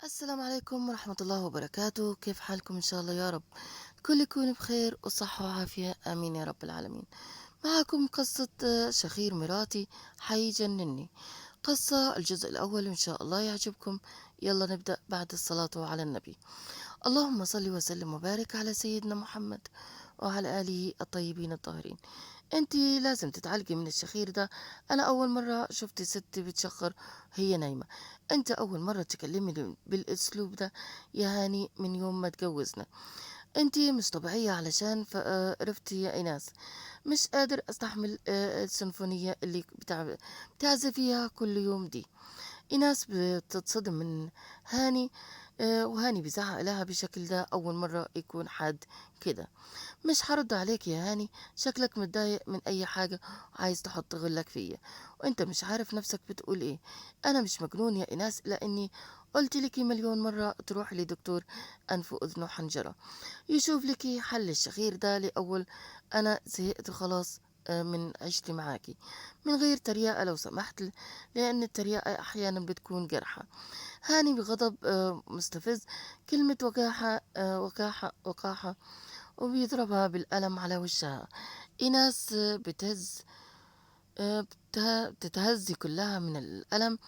السلام عليكم ورحمة الله وبركاته. كيف حالكم؟ إن شاء الله يا رب الكل يكون بخير وصحة وعافية، آمين يا رب العالمين. معكم قصة شخير مراتي حيجنني. قصة الجزء الأول إن شاء الله يعجبكم. يلا نبدأ بعد الصلاة على النبي. اللهم صل وسلم وبارك على سيدنا محمد وعلى آله الطيبين الطاهرين. انتي لازم تتعالجي من الشخير ده. انا اول مرة شفت ست بتشخر هي نايمة. انت اول مرة تكلمي بالاسلوب ده يا هاني من يوم ما اتجوزنا. انتي مش طبيعية علشان عرفتي يا ايناس. مش قادر استحمل السيمفونية اللي بتعزفيها كل يوم دي. ايناس بتتصدم من هاني. وهاني بيزعق لها بشكل ده اول مرة يكون حد كده. مش هرد عليك يا هاني، شكلك متضايق من اي حاجة وعايز تحط غلك فيا، وانت مش عارف نفسك بتقول ايه. انا مش مجنون يا ايناس، لاني قلت لك مليون مرة تروح لدكتور انف واذن وحنجرة يشوف لك حل الشخير ده الاول. انا زهقت خلاص من عشتي معاكي. من غير تريقة لو سمحت، لأن التريقة أحيانا بتكون جرحة. هاني بغضب مستفز كلمة وقاحة وقاحة وبيضربها بالقلم على وشها. إيناس بتتهز كلها من الألم،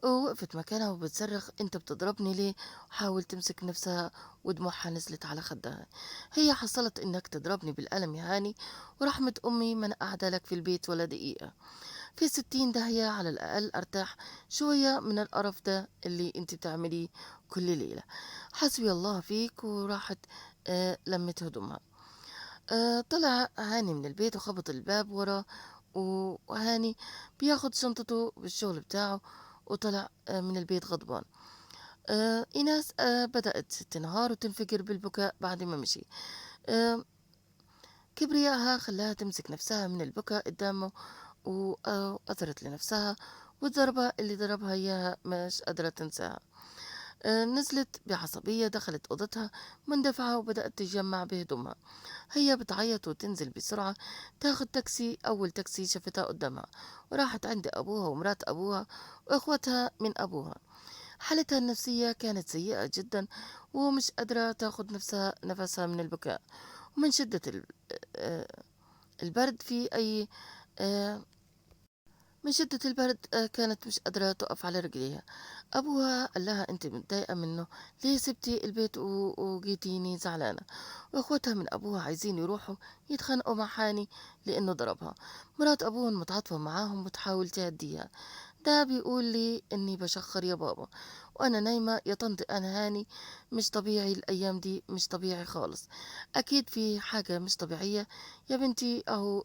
ووقفت مكانها وبتصرخ انت بتضربني ليه؟ وحاول تمسك نفسها ودموعها نزلت على خدها. هي حصلت انك تضربني بالقلم يا هاني؟ ورحمة امي ما انا قاعدة لك في البيت ولا دقيقة. في 60 داهية على الاقل ارتاح شوية من القرف ده اللي انت بتعمليه كل ليلة. حسبي الله فيك. وراحت لمت هدومها. طلع هاني من البيت وخبط الباب ورا. وهاني بياخد شنطته بالشغل بتاعه وطلع من البيت غضبان. إيناس بدأت تنهار وتنفجر بالبكاء بعد ما مشي. آه، كبريائها خلاها تمسك نفسها من البكاء قدامه، وأثرت لنفسها. والضربة اللي ضربها إياها مش قادرة تنساها. نزلت بعصبية، دخلت أوضتها مندفعة وبدأت تجمع بهدومها. هي بتعيط وتنزل بسرعة تاخد تاكسي. أول تاكسي شفتها قدامها وراحت عند أبوها ومرات أبوها وإخوتها من أبوها. حالتها النفسية كانت سيئة جدا، ومش قادرة تاخد نفسها من البكاء ومن شدة آه، البرد. في أي آه، من شدة البرد كانت مش قادرة تقف على رجليها. أبوها قال لها أنت متضايقة منه؟ ليه سبتي البيت وجيتيني زعلانة؟ وإخوتها من أبوها عايزين يروحوا يتخانقوا مع حاني لأنه ضربها. مرات أبوهم متعاطفة معاهم وتحاول تهديها. ده بيقول لي إني بشخر يا بابا وأنا نايمة يا طنط. أنا هاني مش طبيعي الأيام دي، مش طبيعي خالص. أكيد في حاجة مش طبيعية يا بنتي. أهو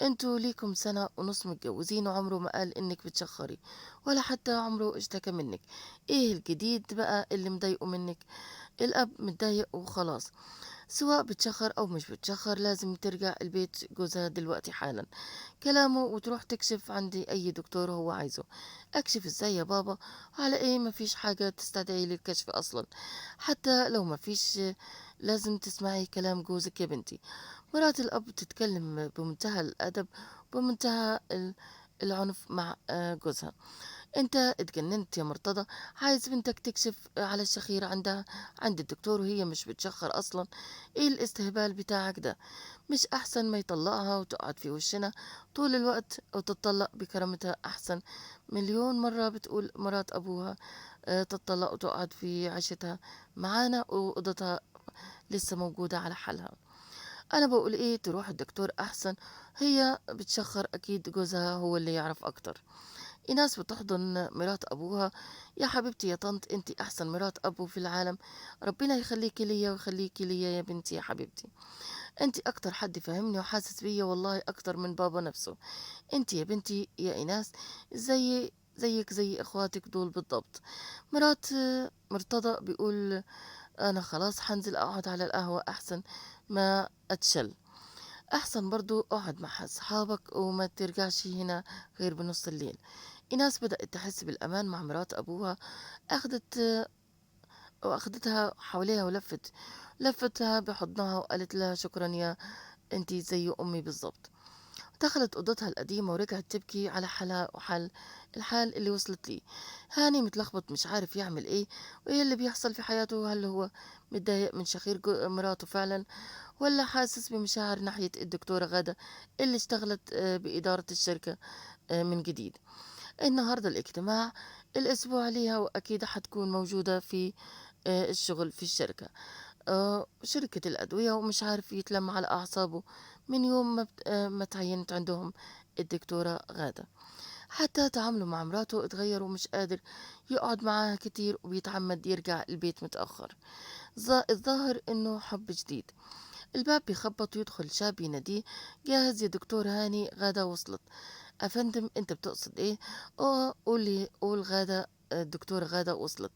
انتوا ليكم سنة ونص متجوزين وعمره ما قال انك بتشخري، ولا حتى عمره اشتكى منك. ايه الجديد بقى اللي مضايقه منك؟ الاب متضايق وخلاص. سواء بتشخر او مش بتشخر لازم ترجع البيت جوزها دلوقتي حالا كلامه وتروح تكشف عند اي دكتور هو عايزه. اكشف ازاي يا بابا؟ على ايه؟ مفيش حاجة تستدعي للكشف اصلا. حتى لو مفيش لازم تسمعي كلام جوزك يا بنتي. مرات الاب تتكلم بمنتهى الادب، بمنتهى العنف مع جوزها. انت اتجننت يا مرتضى؟ عايز بنتك تكشف على الشخير عندها عند الدكتور وهي مش بتشخر اصلا؟ ايه الاستهبال بتاعك ده؟ مش احسن ما يطلقها وتقعد في وشنا طول الوقت او تطلق بكرامتها احسن؟ مليون مرة بتقول مرات ابوها تطلق وتقعد في عيشتها معانا وأوضتها لسه موجودة على حالها. انا بقول ايه، تروح الدكتور احسن. هي بتشخر اكيد جوزها هو اللي يعرف اكتر. ايناس بتحضن مرات ابوها. يا حبيبتي يا طنط، انتي احسن مرات ابو في العالم. ربنا يخليكي ليا ويخليكي ليا يا بنتي يا حبيبتي. انتي اكتر حد فهمني وحاسس بيا والله اكتر من بابا نفسه. انتي يا بنتي يا ايناس زيك زي اخواتك دول بالضبط. مرات مرتضى بيقول انا خلاص حنزل اقعد على القهوة احسن ما اتشل. احسن برضو اقعد مع اصحابك وما ترجعش هنا غير بنص الليل. ايناس بدأت تحس بالامان مع مرات ابوها. اخدت واخدتها حواليها لفتها بحضنها وقالت لها شكرا يا انتي زي امي بالضبط. دخلت أوضتها القديمة ورجعت تبكي على حالها وحال الحال اللي وصلت ليه. هاني متلخبط مش عارف يعمل ايه وايه اللي بيحصل في حياته. هل هو متضايق من شخير مراته فعلا، ولا حاسس بمشاعر ناحية الدكتورة غادة اللي اشتغلت بإدارة الشركة من جديد. النهاردة الاجتماع الأسبوع ليها، وأكيد حتكون موجودة في الشغل في الشركة، شركة الأدوية، ومش عارف يتلم على أعصابه من يوم ما تعينت عندهم الدكتورة غادة. حتى تعامله مع مراته اتغير، ومش قادر يقعد معاها كتير، وبيتعمد يرجع البيت متأخر. الظاهر إنه حب جديد. الباب بيخبط ويدخل شاب يناديه: جاهز يا دكتور هاني، غادة وصلت. أفندم، أنت بتقصد إيه؟ قول غادة. الدكتورة غادة وصلت.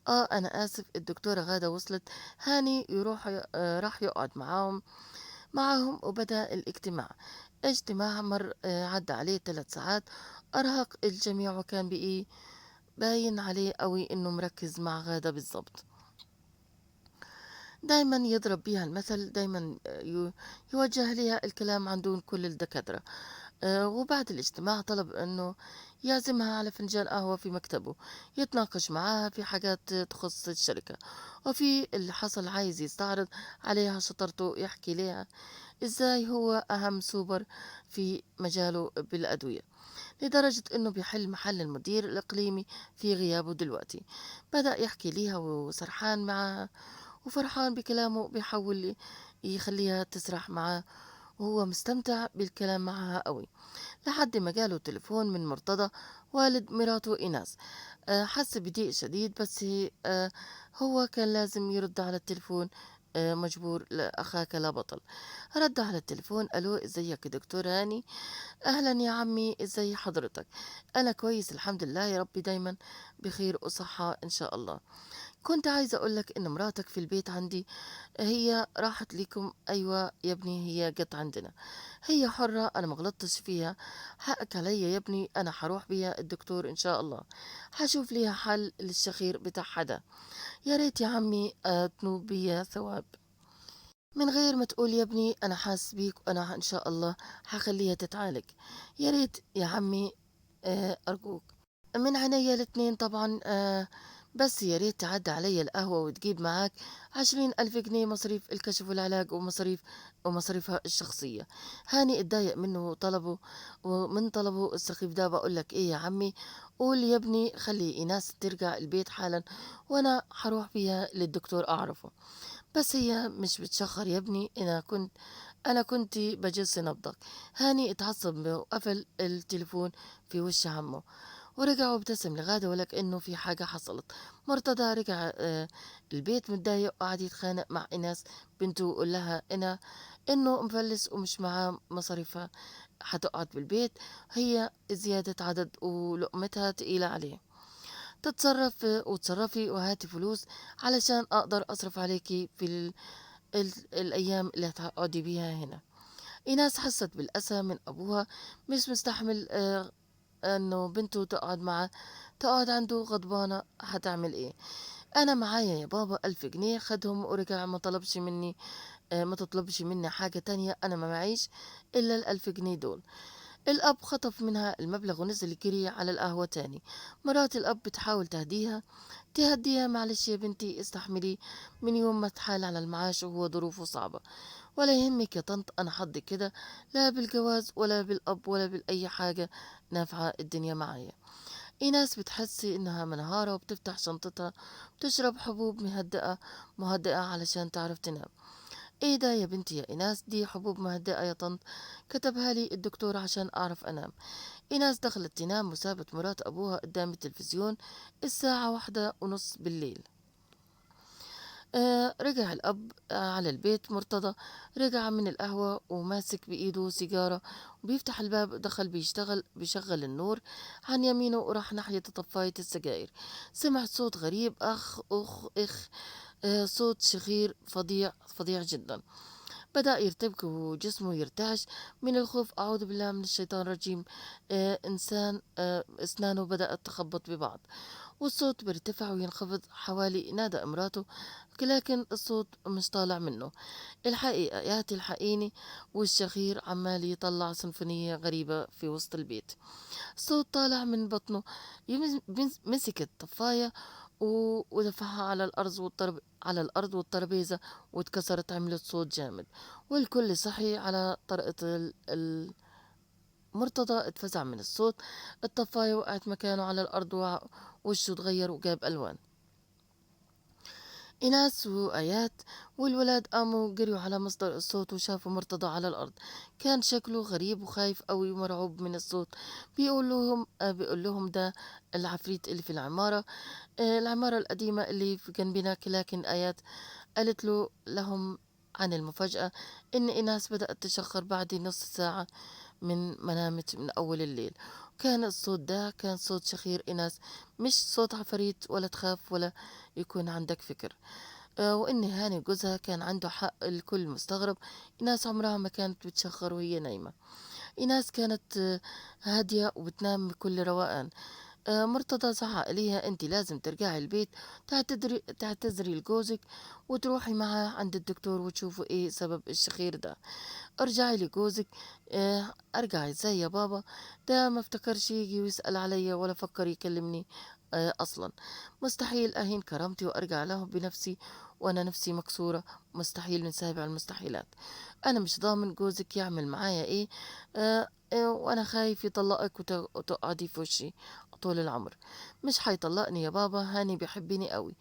أنا آسف، الدكتورة غادة وصلت. هاني راح يقعد معاهم وبدأ الاجتماع. اجتماع مر عدى عليه 3 ساعات. أرهق الجميع، وكان بإيه باين عليه قوي إنه مركز مع غادة بالضبط. دايما يضرب بيها المثل، دايما يوجه لها الكلام عن دون كل الدكاترة. وبعد الاجتماع طلب أنه يعزمها على فنجان قهوة في مكتبه، يتناقش معاها في حاجات تخص الشركة، وفي اللي حصل عايز يستعرض عليها شطارته، يحكي لها إزاي هو أهم سوبر في مجاله بالأدوية، لدرجة أنه بيحل محل المدير الإقليمي في غيابه دلوقتي. بدأ يحكي ليها وسرحان معاها وفرحان بكلامه، بيحاول يخليها تسرح معاه، وهو مستمتع بالكلام معها قوي. لحد ما جاله تليفون من مرتضى، والد مراته إيناس. حس بضيق شديد، بس هو كان لازم يرد على التليفون. مجبور، أخاك لا بطل. رد على التليفون: ألو، ازيك يا دكتور هاني؟ أهلا يا عمي، ازي حضرتك؟ أنا كويس الحمد لله، يا ربي دايما بخير وصحة إن شاء الله. كنت عايزة أقولك إن مراتك في البيت عندي، هي راحت لكم. أيوة يا ابني، هي جت عندنا، هي حرة، أنا مغلطتش فيها. حقك عليا يا ابني، أنا حروح بيها الدكتور إن شاء الله، حشوف ليها حل للشخير بتاعها ده. يا ريت يا عمي تنوب بيها ثواب، من غير ما تقول يا ابني أنا حاس بيك، وأنا إن شاء الله حخليها تتعالج. يا ريت يا عمي، أرجوك. من عينيا الاتنين طبعا. بس يا ريت تعدي عليا القهوة وتجيب معاك 20,000 جنيه مصاريف الكشف والعلاج ومصاريفها الشخصية. هاني اتضايق منه ومن طلبه السخيف ده. بقولك ايه يا عمي، قول يا ابني خلي إيناس ترجع البيت حالا، وانا حروح بيها للدكتور اعرفه. بس هي مش بتشخر يا ابني، انا كنت بجس نبضك. هاني اتعصب وقفل التليفون في وش عمه، ورجع وابتسم لغادة ولا كأنه في حاجة حصلت. مرتضى رجع البيت متضايق، وقعد يتخانق مع إناس بنته، ويقول لها إنه مفلس ومش معاه مصاريفها، حتقعد بالبيت، هي زيادة عدد ولقمتها تقيلة عليه. تتصرف وتصرفي وهاتي فلوس علشان أقدر أصرف عليكي في الأيام اللي هتقعدي بيها هنا. إيناس حست بالأسى من أبوها، مش مستحمل انه بنته تقعد عنده غضبانة. هتعمل ايه؟ انا معايا يا بابا 1000 جنيه، خدهم ورجع، ما تطلبش مني حاجة تانية، انا ما معيش الا ال1000 جنيه دول. الاب خطف منها المبلغ ونزل يجري على القهوة تاني. مرات الاب بتحاول تهديها: معلش يا بنتي، استحملي، من يوم ما اتحال على المعاش وهو ظروفه صعبة، ولا يهمك يا طنط، انا حظي كده، لا بالجواز ولا بالاب ولا باي حاجة نافعة الدنيا معايا. إيناس بتحس إنها منهارة، وبتفتح شنطتها، بتشرب حبوب مهدئة علشان تعرف تنام. إيه ده يا بنتي يا إيناس؟ دي حبوب مهدئة يا طنط، كتبها لي الدكتور عشان أعرف أنام. إيناس دخلت تنام وسابت مرات أبوها قدام التلفزيون. الساعة 1:30 بالليل. رجع الأب على البيت. مرتضى رجع من القهوة وماسك بإيده سيجارة، وبيفتح الباب. دخل بيشغل النور عن يمينه، وراح ناحية طفاية السجاير. سمع صوت غريب: أخ أخ إخ. صوت شخير فظيع فظيع جدا. بدأ يرتبك وجسمه يرتعش من الخوف. أعوذ بالله من الشيطان الرجيم. أسنانه بدأت تخبط ببعض، والصوت بيرتفع وينخفض حوالي نادى امراته، لكن الصوت مش طالع منه. الحقيقة يا تلحقيني، والشخير عمال يطلع سيمفونية غريبة في وسط البيت. صوت طالع من بطنه. مسك الطفاية ودفعها على الأرض والترابيزة واتكسرت، عملت صوت جامد، والكل صحي على طريقة مرتضى اتفزع من الصوت. الطفاية وقعت مكانه على الأرض، ووشه اتغير وجاب ألوان. إيناس وآيات والولاد قاموا جريوا على مصدر الصوت وشافوا مرتضى على الأرض. كان شكله غريب وخايف قوي ومرعوب من الصوت. بيقول لهم ده العفريت اللي في العمارة القديمة اللي في جنبنا. لكن آيات قالت لهم عن المفاجأة، إن إيناس بدأت تشخر بعد نص ساعة من نامت من أول الليل. كان الصوت ده كان صوت شخير إيناس، مش صوت عفاريت. ولا تخاف ولا يكون عندك فكر. وإن هاني جوزها كان عنده حق. الكل مستغرب. إيناس عمرها ما كانت بتشخر وهي نايمة. إيناس كانت هادية وبتنام بكل روقان. مرتضى زعق ليها: انت لازم ترجعي البيت، تعتذري لجوزك وتروحي معاه عند الدكتور وتشوفوا ايه سبب الشخير ده. ارجعي لجوزك. ارجعي ازاي يا بابا؟ ده ما افتكرش يجي ويسأل عليا ولا فكر يكلمني اصلا. مستحيل اهين كرامتي وارجع له بنفسي وانا نفسي مكسورة. مستحيل من سابع المستحيلات. انا مش ضامن جوزك يعمل معايا ايه. وانا خايف يطلقك وتقعدي في وشي طول العمر. مش حيطلقني يا بابا، هاني بيحبني قوي.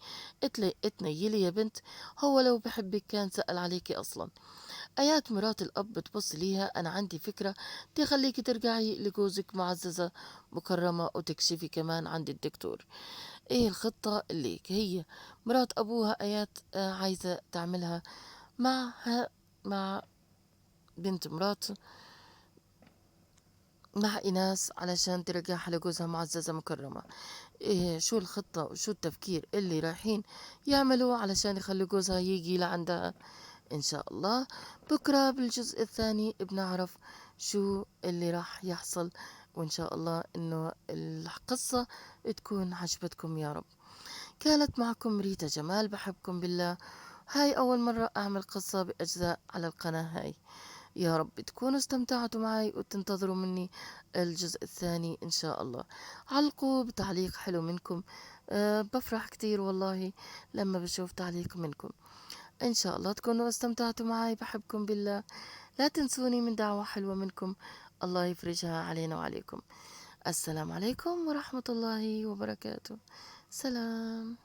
اتنيلي يا بنت، هو لو بحبك كان سأل عليكي اصلا. آيات مرات الأب بتبص ليها: أنا عندي فكرة تخليكي ترجعي لجوزك معززة مكرمة وتكشفي كمان عند الدكتور. إيه الخطة اللي هي مرات أبوها آيات عايزة تعملها مع بنت مرات مع إيناس علشان ترجعها لجوزها معززة مكرمة؟ إيه شو الخطة وشو التفكير اللي رايحين يعملوه علشان يخلي جوزها يجي لعندها؟ إن شاء الله بكرة بالجزء الثاني بنعرف شو اللي راح يحصل. وإن شاء الله إنه القصة تكون عجبتكم يا رب. كانت معكم ريتا جمال، بحبكم بالله. هاي أول مرة أعمل قصة بأجزاء على القناة هاي. يا رب تكونوا استمتعتوا معي وتنتظروا مني الجزء الثاني إن شاء الله. علقوا بتعليق حلو منكم. بفرح كتير والله لما بشوف تعليق منكم. إن شاء الله تكونوا استمتعتوا معي. بحبكم بالله. لا تنسوني من دعوة حلوة منكم. الله يفرجها علينا وعليكم. السلام عليكم ورحمة الله وبركاته. سلام.